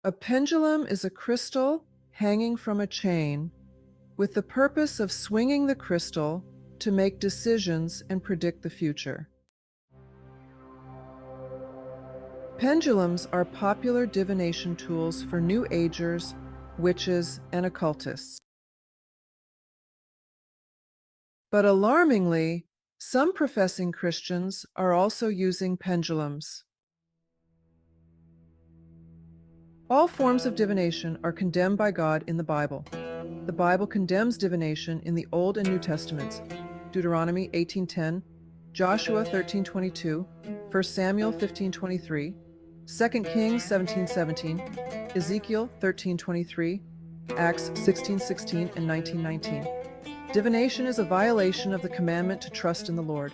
A pendulum is a crystal hanging from a chain with the purpose of swinging the crystal to make decisions and predict the future. Pendulums are popular divination tools for New Agers, witches, and occultists. But alarmingly, some professing Christians are also using pendulums. All forms of divination are condemned by God in the Bible. The Bible condemns divination in the Old and New Testaments, Deuteronomy 18:10, Joshua 13:22, 1 Samuel 15:23, 2 Kings 17:17, Ezekiel 13:23, Acts 16:16, and 19:19. Divination is a violation of the commandment to trust in the Lord.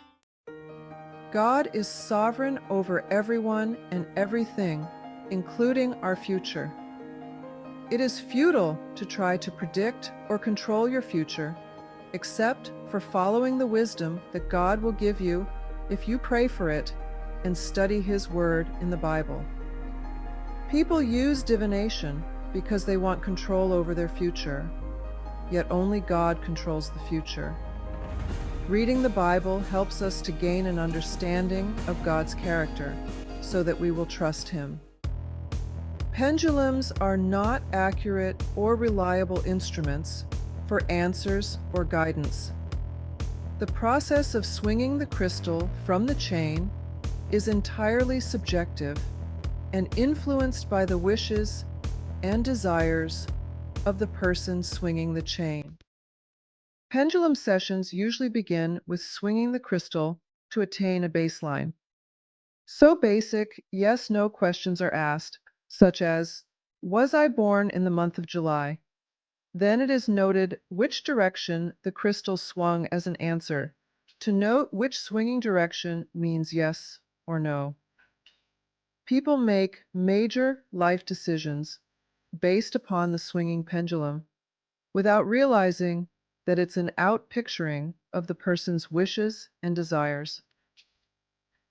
God is sovereign over everyone and everything, including our future. It is futile to try to predict or control your future, except for following the wisdom that God will give you if you pray for it and study His Word in the Bible. People use divination because they want control over their future, yet only God controls the future. Reading the Bible helps us to gain an understanding of God's character so that we will trust Him. Pendulums are not accurate or reliable instruments for answers or guidance. The process of swinging the crystal from the chain is entirely subjective and influenced by the wishes and desires of the person swinging the chain. Pendulum sessions usually begin with swinging the crystal to attain a baseline. So basic, yes/no questions are asked, such as, was I born in the month of July? Then it is noted which direction the crystal swung as an answer, to note which swinging direction means yes or no. People make major life decisions based upon the swinging pendulum without realizing that it's an outpicturing of the person's wishes and desires.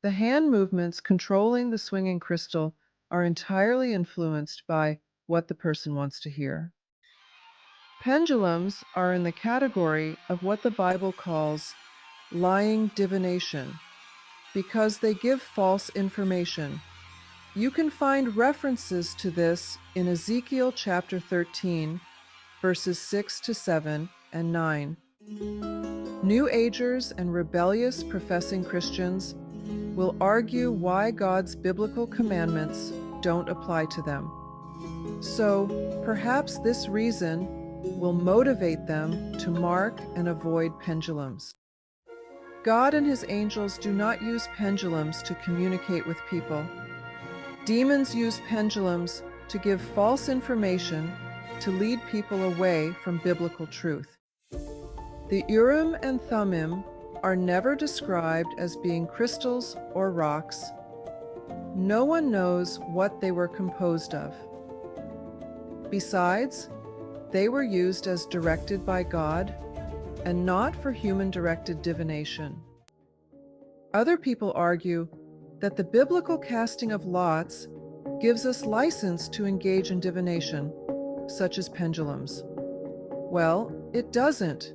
The hand movements controlling the swinging crystal are entirely influenced by what the person wants to hear. Pendulums are in the category of what the Bible calls lying divination because they give false information. You can find references to this in Ezekiel chapter 13, verses 6 to 7 and 9. New Agers and rebellious professing Christians will argue why God's biblical commandments don't apply to them. So, perhaps this reason will motivate them to mark and avoid pendulums. God and His angels do not use pendulums to communicate with people. Demons use pendulums to give false information to lead people away from biblical truth. The Urim and Thummim are never described as being crystals or rocks. No one knows what they were composed of. Besides, they were used as directed by God and not for human-directed divination. Other people argue that the biblical casting of lots gives us license to engage in divination, such as pendulums. Well, it doesn't.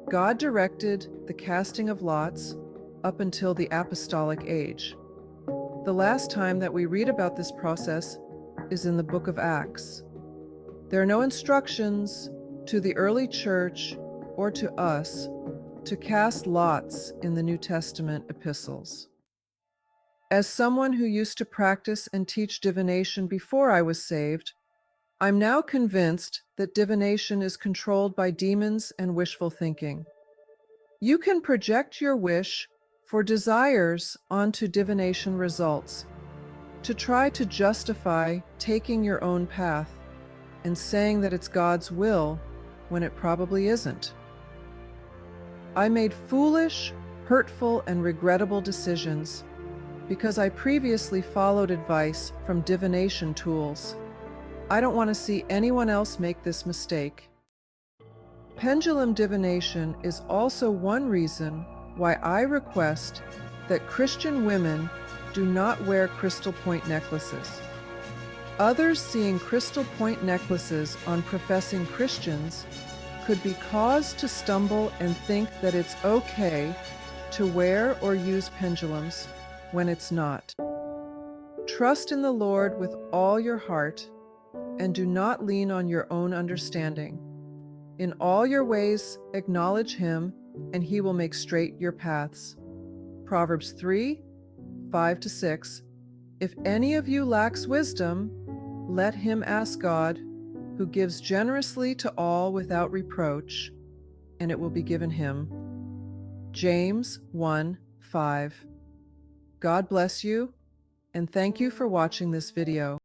God directed the casting of lots up until the apostolic age. The last time that we read about this process is in the book of Acts. There are no instructions to the early church or to us to cast lots in the New Testament epistles. As someone who used to practice and teach divination before I was saved, I'm now convinced that divination is controlled by demons and wishful thinking. You can project your wish for desires onto divination results to try to justify taking your own path and saying that it's God's will when it probably isn't. I made foolish, hurtful, and regrettable decisions because I previously followed advice from divination tools. I don't want to see anyone else make this mistake. Pendulum divination is also one reason why I request that Christian women do not wear crystal point necklaces. Others seeing crystal point necklaces on professing Christians could be caused to stumble and think that it's okay to wear or use pendulums when it's not. Trust in the Lord with all your heart and do not lean on your own understanding. In all your ways, acknowledge Him, and He will make straight your paths. Proverbs 3:5-6. If any of you lacks wisdom, let him ask God, who gives generously to all without reproach, and it will be given him. James 1:5. God bless you, and thank you for watching this video.